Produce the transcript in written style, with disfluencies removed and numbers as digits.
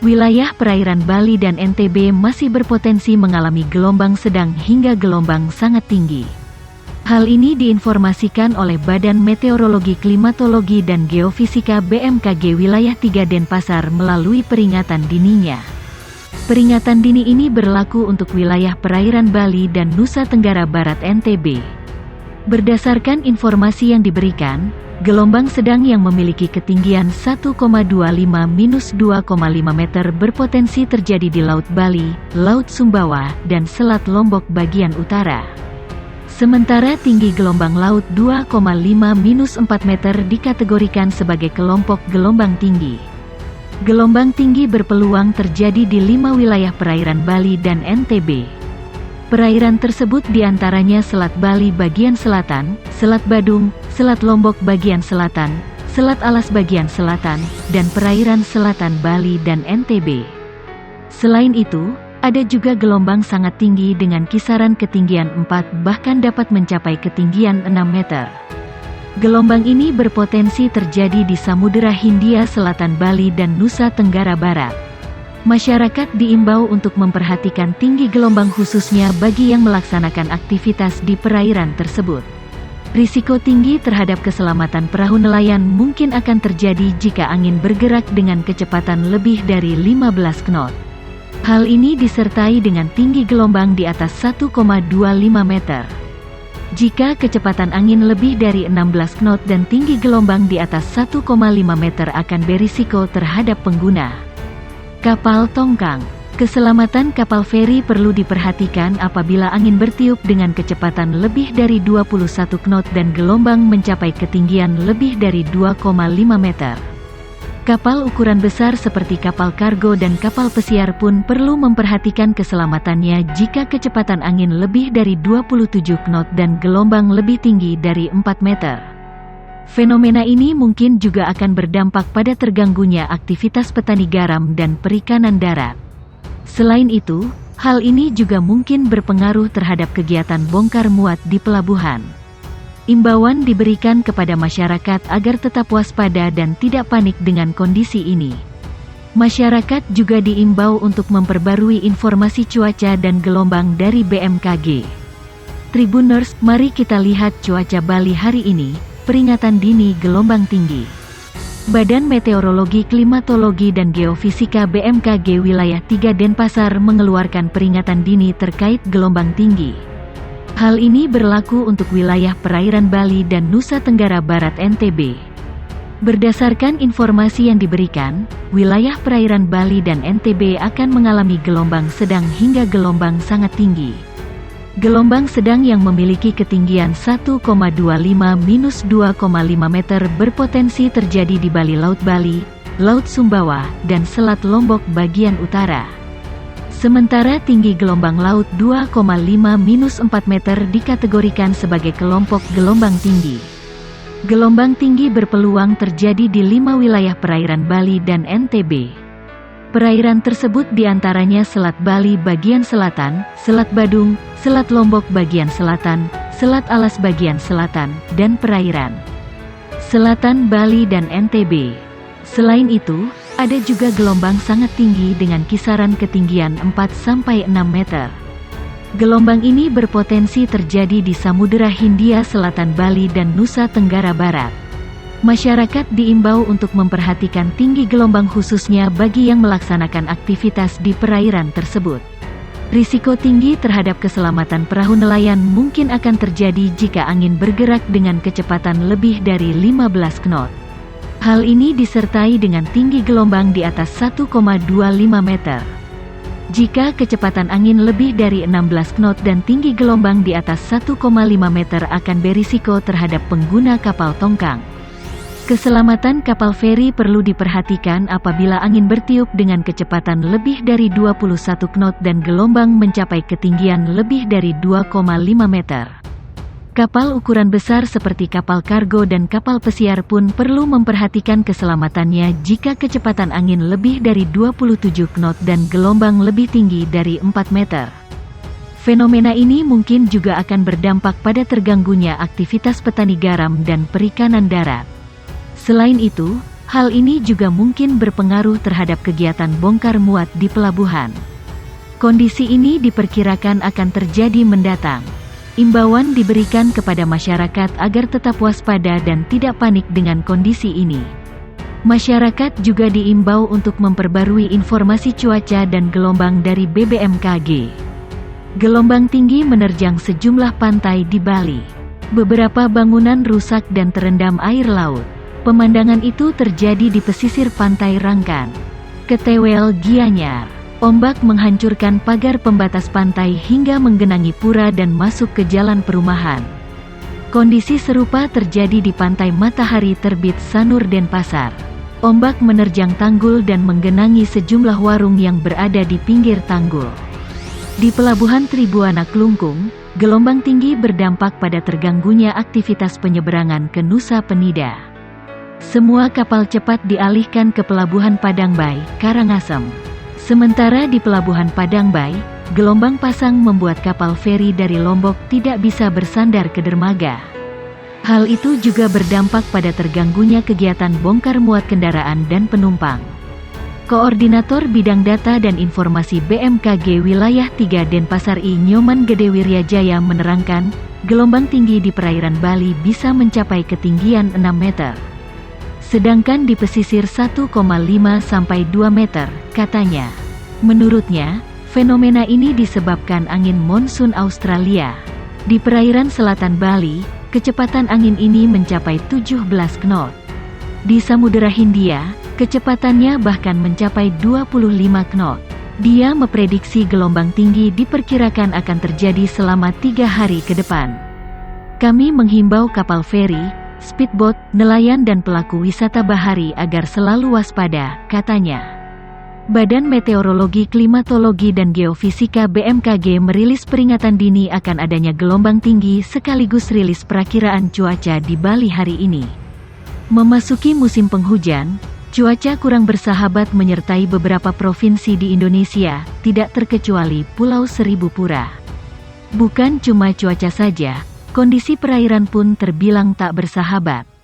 Wilayah perairan Bali dan NTB masih berpotensi mengalami gelombang sedang hingga gelombang sangat tinggi. Hal ini diinformasikan oleh Badan Meteorologi, Klimatologi dan Geofisika BMKG Wilayah 3 Denpasar melalui peringatan dininya. Peringatan dini ini berlaku untuk wilayah perairan Bali dan Nusa Tenggara Barat NTB. Berdasarkan informasi yang diberikan, gelombang sedang yang memiliki ketinggian 1,25-2,5 meter berpotensi terjadi di Laut Bali, Laut Sumbawa, dan Selat Lombok bagian utara. Sementara tinggi gelombang laut 2,5-4 meter dikategorikan sebagai kelompok gelombang tinggi. Gelombang tinggi berpeluang terjadi di 5 wilayah perairan Bali dan NTB. Perairan tersebut diantaranya Selat Bali bagian selatan, Selat Badung, Selat Lombok bagian selatan, Selat Alas bagian selatan, dan perairan selatan Bali dan NTB. Selain itu, ada juga gelombang sangat tinggi dengan kisaran ketinggian 4 bahkan dapat mencapai ketinggian 6 meter. Gelombang ini berpotensi terjadi di Samudera Hindia Selatan Bali dan Nusa Tenggara Barat. Masyarakat diimbau untuk memperhatikan tinggi gelombang khususnya bagi yang melaksanakan aktivitas di perairan tersebut. Risiko tinggi terhadap keselamatan perahu nelayan mungkin akan terjadi jika angin bergerak dengan kecepatan lebih dari 15 knot. Hal ini disertai dengan tinggi gelombang di atas 1,25 meter. Jika kecepatan angin lebih dari 16 knot dan tinggi gelombang di atas 1,5 meter akan berisiko terhadap pengguna kapal tongkang. Keselamatan kapal feri perlu diperhatikan apabila angin bertiup dengan kecepatan lebih dari 21 knot dan gelombang mencapai ketinggian lebih dari 2,5 meter. Kapal ukuran besar seperti kapal kargo dan kapal pesiar pun perlu memperhatikan keselamatannya jika kecepatan angin lebih dari 27 knot dan gelombang lebih tinggi dari 4 meter. Fenomena ini mungkin juga akan berdampak pada terganggunya aktivitas petani garam dan perikanan darat. Selain itu, hal ini juga mungkin berpengaruh terhadap kegiatan bongkar muat di pelabuhan. Imbauan diberikan kepada masyarakat agar tetap waspada dan tidak panik dengan kondisi ini. Masyarakat juga diimbau untuk memperbarui informasi cuaca dan gelombang dari BMKG. Tribuners, mari kita lihat cuaca Bali hari ini. Peringatan dini gelombang tinggi. Badan Meteorologi, Klimatologi dan Geofisika BMKG Wilayah 3 Denpasar mengeluarkan peringatan dini terkait gelombang tinggi. Hal ini berlaku untuk wilayah perairan Bali dan Nusa Tenggara Barat NTB. Berdasarkan informasi yang diberikan, wilayah perairan Bali dan NTB akan mengalami gelombang sedang hingga gelombang sangat tinggi. Gelombang sedang yang memiliki ketinggian 1,25-2,5 meter berpotensi terjadi di Bali, Laut Bali, Laut Sumbawa, dan Selat Lombok bagian utara. Sementara tinggi gelombang laut 2,5-4 meter dikategorikan sebagai kelompok gelombang tinggi. Gelombang tinggi berpeluang terjadi di 5 wilayah perairan Bali dan NTB. Perairan tersebut diantaranya Selat Bali bagian selatan, Selat Badung, Selat Lombok bagian selatan, Selat Alas bagian selatan, dan perairan selatan Bali dan NTB. Selain itu, ada juga gelombang sangat tinggi dengan kisaran ketinggian 4-6 meter. Gelombang ini berpotensi terjadi di Samudera Hindia Selatan Bali dan Nusa Tenggara Barat. Masyarakat diimbau untuk memperhatikan tinggi gelombang khususnya bagi yang melaksanakan aktivitas di perairan tersebut. Risiko tinggi terhadap keselamatan perahu nelayan mungkin akan terjadi jika angin bergerak dengan kecepatan lebih dari 15 knot. Hal ini disertai dengan tinggi gelombang di atas 1,25 meter. Jika kecepatan angin lebih dari 16 knot dan tinggi gelombang di atas 1,5 meter akan berisiko terhadap pengguna kapal tongkang. Keselamatan kapal feri perlu diperhatikan apabila angin bertiup dengan kecepatan lebih dari 21 knot dan gelombang mencapai ketinggian lebih dari 2,5 meter. Kapal ukuran besar seperti kapal kargo dan kapal pesiar pun perlu memperhatikan keselamatannya jika kecepatan angin lebih dari 27 knot dan gelombang lebih tinggi dari 4 meter. Fenomena ini mungkin juga akan berdampak pada terganggunya aktivitas petani garam dan perikanan darat. Selain itu, Hal ini juga mungkin berpengaruh terhadap kegiatan bongkar muat di pelabuhan. Kondisi ini diperkirakan akan terjadi mendatang. Imbauan diberikan kepada masyarakat agar tetap waspada dan tidak panik dengan kondisi ini. Masyarakat juga diimbau untuk memperbarui informasi cuaca dan gelombang dari BMKG. Gelombang tinggi menerjang sejumlah pantai di Bali. Beberapa bangunan rusak dan terendam air laut. Pemandangan itu terjadi di pesisir pantai Rangkan, Ketewel, Gianyar. Ombak menghancurkan pagar pembatas pantai hingga menggenangi pura dan masuk ke jalan perumahan. Kondisi serupa terjadi di pantai Matahari Terbit Sanur Denpasar. Ombak menerjang tanggul dan menggenangi sejumlah warung yang berada di pinggir tanggul. Di Pelabuhan Tribuana Klungkung, gelombang tinggi berdampak pada terganggunya aktivitas penyeberangan ke Nusa Penida. Semua kapal cepat dialihkan ke Pelabuhan Padangbai, Karangasem. Sementara di Pelabuhan Padangbai, gelombang pasang membuat kapal feri dari Lombok tidak bisa bersandar ke dermaga. Hal itu juga berdampak pada terganggunya kegiatan bongkar muat kendaraan dan penumpang. Koordinator Bidang Data dan Informasi BMKG Wilayah 3 Denpasar I Nyoman Gede Wiryajaya menerangkan, gelombang tinggi di perairan Bali bisa mencapai ketinggian 6 meter. Sedangkan di pesisir 1,5 sampai 2 meter, katanya. Menurutnya, fenomena ini disebabkan angin monsun Australia. Di perairan selatan Bali, kecepatan angin ini mencapai 17 knot. Di Samudera Hindia, kecepatannya bahkan mencapai 25 knot. Dia memprediksi gelombang tinggi diperkirakan akan terjadi selama 3 hari ke depan. Kami menghimbau kapal feri, speedboat, nelayan dan pelaku wisata bahari agar selalu waspada, katanya. Badan Meteorologi, Klimatologi dan Geofisika BMKG merilis peringatan dini akan adanya gelombang tinggi sekaligus rilis perakiraan cuaca di Bali hari ini. Memasuki musim penghujan, cuaca kurang bersahabat menyertai beberapa provinsi di Indonesia, tidak terkecuali Pulau Seribu Pura. Bukan cuma cuaca saja, kondisi perairan pun terbilang tak bersahabat.